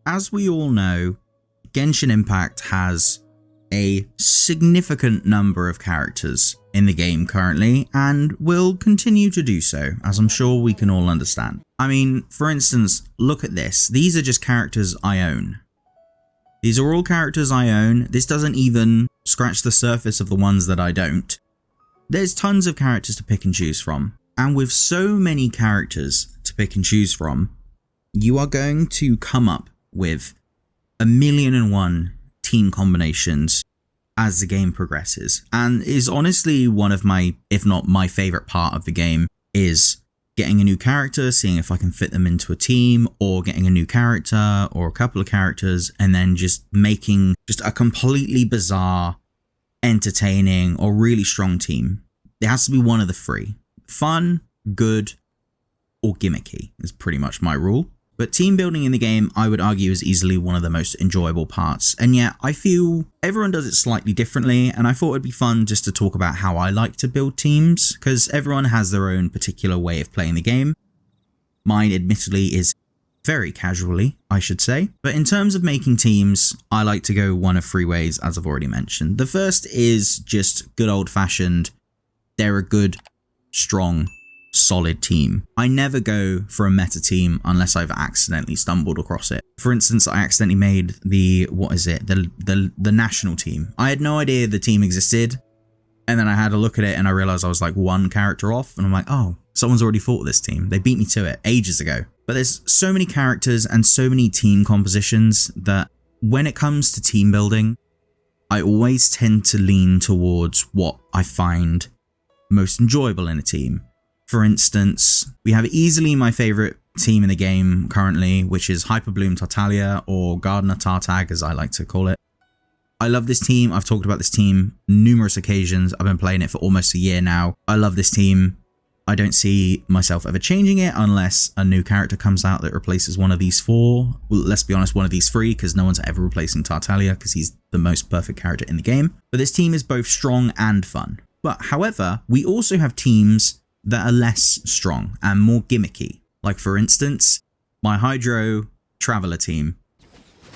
As we all know, Genshin Impact has a significant number of characters in the game currently, and will continue to do so, as I'm sure we can all understand. I mean, for instance, look at this. These are just characters I own. These are all characters I own. This doesn't even scratch the surface of the ones that I don't. There's tons of characters to pick and choose from. And with so many characters to pick and choose from, you are going to come up with 1,000,001 team combinations as the game progresses, and is honestly one of my, if not my favorite part of the game, is getting a new character, seeing if I can fit them into a team, or getting a new character or a couple of characters, and then just making just a completely bizarre, entertaining, or really strong team. It has to be one of the three. Fun, good, or gimmicky is pretty much my rule. But team building in the game, I would argue, is easily one of the most enjoyable parts. And yet, I feel everyone does it slightly differently, and I thought it'd be fun just to talk about how I like to build teams, because everyone has their own particular way of playing the game. Mine, admittedly, is very casually, I should say. But in terms of making teams, I like to go one of three ways, as I've already mentioned. The first is just good old-fashioned, they're a good, strong, solid team. I never go for a meta team unless I've accidentally stumbled across it. For instance, I accidentally made the national team. I had no idea the team existed, and then I had a look at it and I realized I was like one character off, and I'm like, oh, someone's already fought this team. They beat me to it ages ago. But there's so many characters and so many team compositions that when it comes to team building, I always tend to lean towards what I find most enjoyable in a team. For instance, we have easily my favorite team in the game currently, which is Hyperbloom Tartaglia, or Gardener Tartag as I like to call it. I love this team. I've talked about this team numerous occasions. I've been playing it for almost a year now. I love this team. I don't see myself ever changing it unless a new character comes out that replaces one of these four. Well, let's be honest, one of these three, because no one's ever replacing Tartaglia because he's the most perfect character in the game. But this team is both strong and fun. But however, we also have teams that are less strong and more gimmicky. Like for instance, my Hydro Traveler team.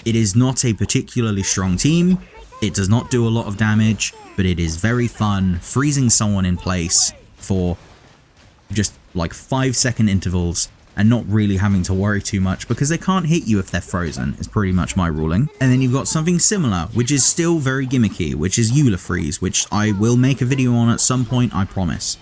It is not a particularly strong team, it does not do a lot of damage, but it is very fun freezing someone in place for just like 5-second intervals and not really having to worry too much because they can't hit you if they're frozen, is pretty much my ruling. And then you've got something similar, which is still very gimmicky, which is Eula Freeze, which I will make a video on at some point, I promise.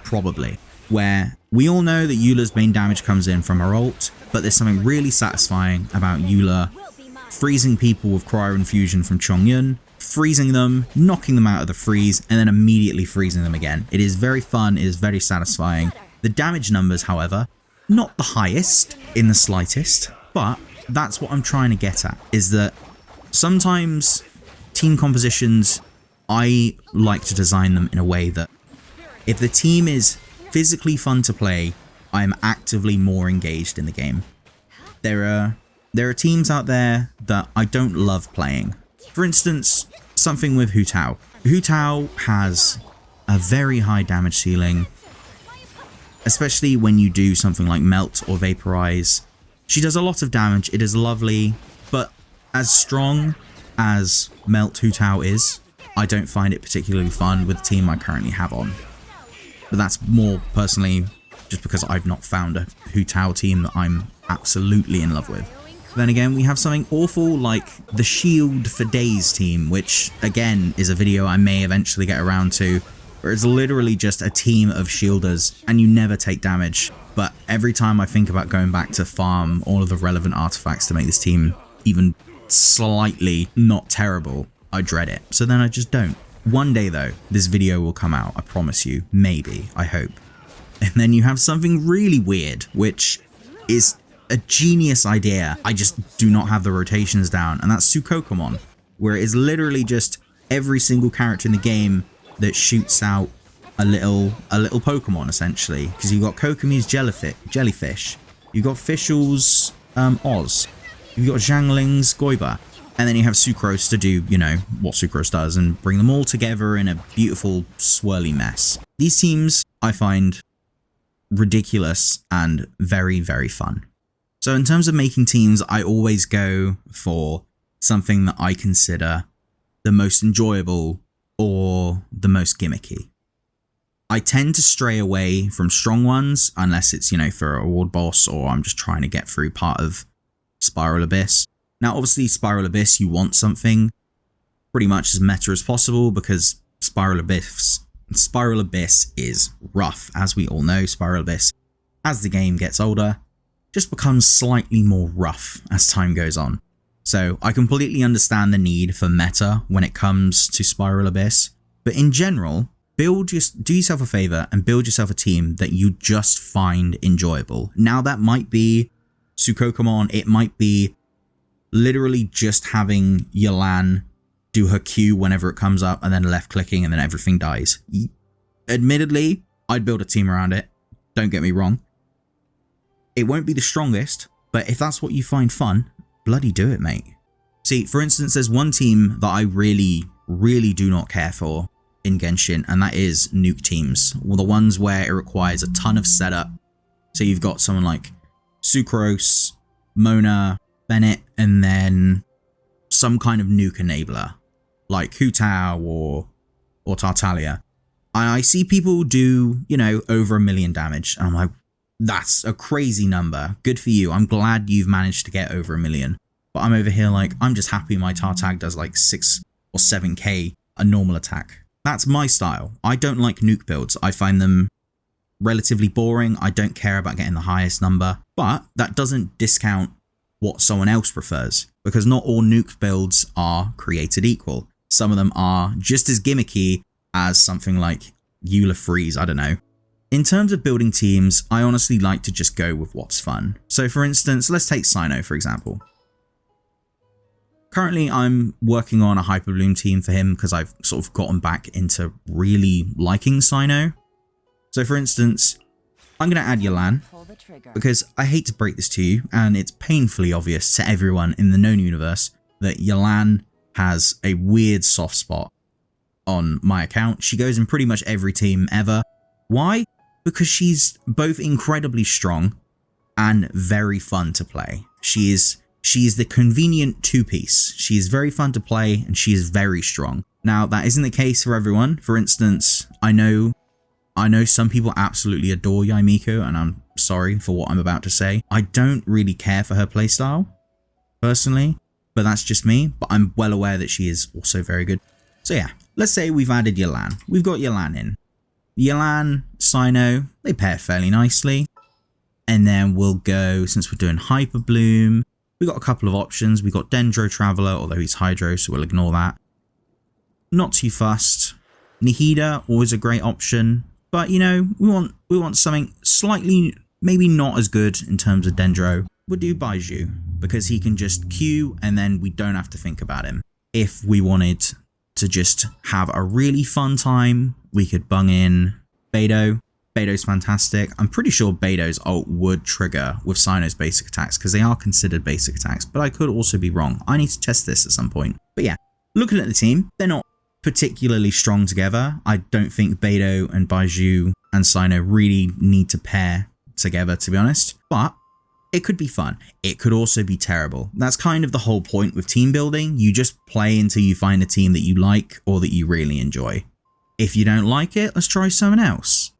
Probably, where we all know that Eula's main damage comes in from her ult, but there's something really satisfying about Eula freezing people with Cryo Infusion from Chongyun, freezing them, knocking them out of the freeze, and then immediately freezing them again. It is very fun, it is very satisfying. The damage numbers, however, not the highest in the slightest, but that's what I'm trying to get at, is that sometimes team compositions, I like to design them in a way that if the team is physically fun to play, I am actively more engaged in the game. There are teams out there that I don't love playing. For instance, something with Hu Tao. Hu Tao has a very high damage ceiling, especially when you do something like Melt or Vaporize. She does a lot of damage, it is lovely, but as strong as Melt Hu Tao is, I don't find it particularly fun with the team I currently have on. But that's more personally just because I've not found a Hu Tao team that I'm absolutely in love with. Then again, we have something awful like the Shield for Days team, which again is a video I may eventually get around to, where it's literally just a team of shielders and you never take damage. But every time I think about going back to farm all of the relevant artifacts to make this team even slightly not terrible, I dread it. So then I just don't. One day though, this video will come out, I promise you. Maybe, I hope. And then you have something really weird, which is a genius idea. I just do not have the rotations down, and that's Sukokomon, where it is literally just every single character in the game that shoots out a little Pokemon, essentially. Because you've got Kokomi's jellyfish, you've got Fischl's Oz, you've got Zhangling's Goiba, and then you have Sucrose to do, you know, what Sucrose does and bring them all together in a beautiful swirly mess. These teams I find ridiculous and very, very fun. So in terms of making teams, I always go for something that I consider the most enjoyable or the most gimmicky. I tend to stray away from strong ones unless it's, you know, for a ward boss or I'm just trying to get through part of Spiral Abyss. Now, obviously, Spiral Abyss, you want something pretty much as meta as possible because Spiral Abyss is rough. As we all know, Spiral Abyss, as the game gets older, just becomes slightly more rough as time goes on. So I completely understand the need for meta when it comes to Spiral Abyss, but in general, do yourself a favor and build yourself a team that you just find enjoyable. Now that might be Sukokomon, it might be literally just having Yelan do her Q whenever it comes up and then left clicking and then everything dies. Admittedly, I'd build a team around it, don't get me wrong. It won't be the strongest, but if that's what you find fun, bloody do it, mate. See, for instance, there's one team that I really, really do not care for in Genshin, and that is nuke teams. Well, the ones where it requires a ton of setup. So you've got someone like Sucrose, Mona, Bennett, and then some kind of nuke enabler, like Hu Tao or Tartaglia. I see people do, you know, over 1 million damage, and I'm like, that's a crazy number. Good for you. I'm glad you've managed to get over 1 million. But I'm over here like, I'm just happy my Tartag does like 6 or 7k a normal attack. That's my style. I don't like nuke builds. I find them relatively boring. I don't care about getting the highest number. But that doesn't discount what someone else prefers, because not all nuke builds are created equal. Some of them are just as gimmicky as something like Eula Freeze, I don't know. In terms of building teams, I honestly like to just go with what's fun. So for instance, let's take Cyno for example. Currently, I'm working on a Hyper Bloom team for him because I've sort of gotten back into really liking Cyno. So for instance, I'm going to add Yelan because I hate to break this to you, and it's painfully obvious to everyone in the known universe that Yelan has a weird soft spot on my account. She goes in pretty much every team ever. Why? Because she's both incredibly strong and very fun to play. She is the convenient two-piece. She is very fun to play and she is very strong. Now, that isn't the case for everyone. For instance, I know some people absolutely adore Yae Miko, and I'm sorry for what I'm about to say. I don't really care for her playstyle, personally, but that's just me. But I'm well aware that she is also very good. So yeah, let's say we've added Yelan. We've got Yelan in. Yelan, Cyno, they pair fairly nicely. And then we'll go, since we're doing Hyper Bloom, we've got a couple of options. We've got Dendro Traveler, although he's Hydro, so we'll ignore that. Not too fussed. Nihida, always a great option. But, you know, we want something slightly, maybe not as good in terms of Dendro. We'll do Baiju, because he can just Q and then we don't have to think about him. If we wanted to just have a really fun time, we could bung in Beidou. Beidou's fantastic. I'm pretty sure Beidou's ult would trigger with Cyno's basic attacks because they are considered basic attacks, but I could also be wrong. I need to test this at some point. But yeah, looking at the team, they're not particularly strong together. I don't think Beidou and Baiju and Cyno really need to pair together, to be honest, but it could be fun. It could also be terrible. That's kind of the whole point with team building. You just play until you find a team that you like or that you really enjoy. If you don't like it, let's try something else.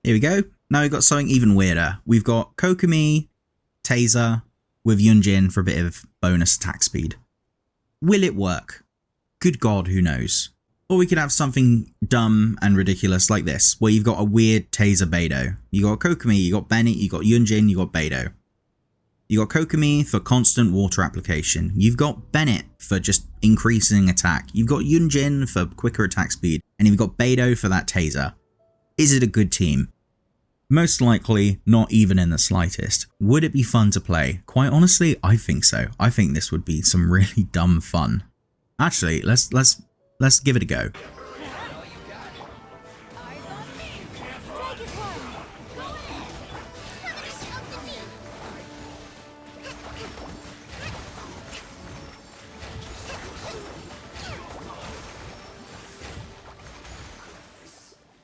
Here we go. Now we've got something even weirder. We've got Kokomi, Taser, with Yunjin for a bit of bonus attack speed. Will it work? Good God, who knows? Or we could have something dumb and ridiculous like this, where you've got a weird Taser Beidou. You got Kokomi, you got Bennett, you got Yunjin, you got Beidou. You got Kokomi for constant water application. You've got Bennett for just increasing attack. You've got Yunjin for quicker attack speed. And you've got Beidou for that Taser. Is it a good team? Most likely, not even in the slightest. Would it be fun to play? Quite honestly, I think so. I think this would be some really dumb fun. Actually, let's give it a go.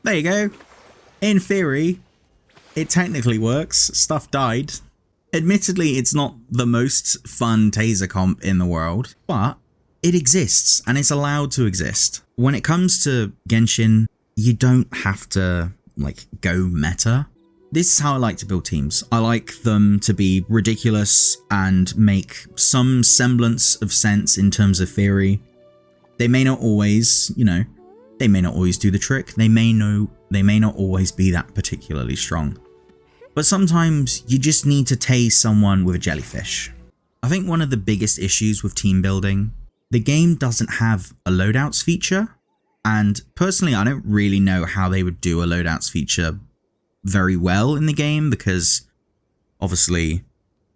There you go. In theory, it technically works. Stuff died. Admittedly, it's not the most fun taser comp in the world, but it exists and it's allowed to exist. When it comes to Genshin, you don't have to like go meta. This is how I like to build teams. I like them to be ridiculous and make some semblance of sense in terms of theory. They may not always, they may not always do the trick. They may not always be that particularly strong. But sometimes you just need to tase someone with a jellyfish. I think one of the biggest issues with team building, the game doesn't have a loadouts feature. And personally, I don't really know how they would do a loadouts feature very well in the game, because obviously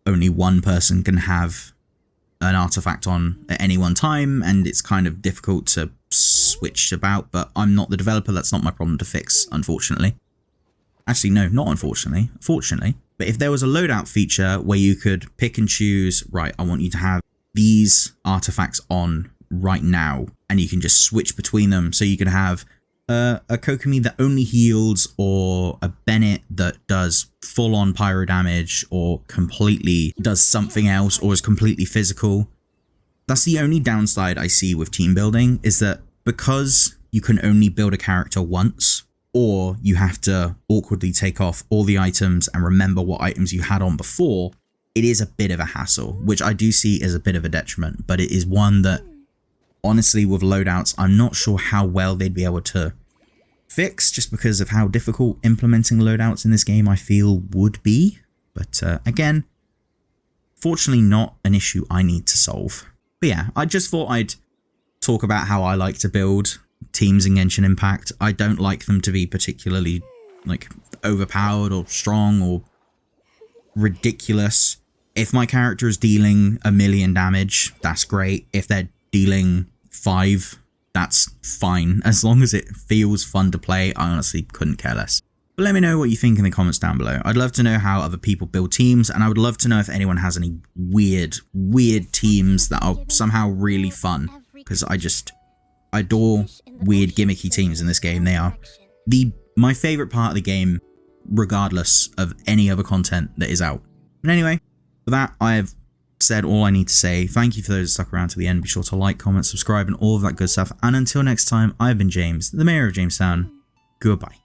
only one person can have an artifact on at any one time, and it's kind of difficult to switch about, but I'm not the developer, that's not my problem to fix, unfortunately. Actually, no, not unfortunately, fortunately. But if there was a loadout feature where you could pick and choose, right, I want you to have these artifacts on right now, and you can just switch between them, so you can have a Kokomi that only heals, or a Bennett that does full-on pyro damage, or completely does something else, or is completely physical. That's the only downside I see with team building, is that because you can only build a character once, or you have to awkwardly take off all the items and remember what items you had on before, it is a bit of a hassle, which I do see as a bit of a detriment, but it is one that, honestly, with loadouts, I'm not sure how well they'd be able to fix, just because of how difficult implementing loadouts in this game I feel would be. But again, fortunately not an issue I need to solve. But yeah, I just thought I'd talk about how I like to build teams in Genshin Impact. I don't like them to be particularly like overpowered or strong or ridiculous. If my character is dealing 1,000,000 damage, that's great. If they're dealing 5, that's fine. As long as it feels fun to play, I honestly couldn't care less. But let me know what you think in the comments down below. I'd love to know how other people build teams, and I would love to know if anyone has any weird teams that are somehow really fun, because I adore weird gimmicky teams in this game. They are my favorite part of the game, regardless of any other content that is out. But anyway, for that, I have said all I need to say. Thank you for those who stuck around to the end. Be sure to like, comment, subscribe, and all of that good stuff. And until next time, I've been James, the Mayor of Jamestown. Goodbye.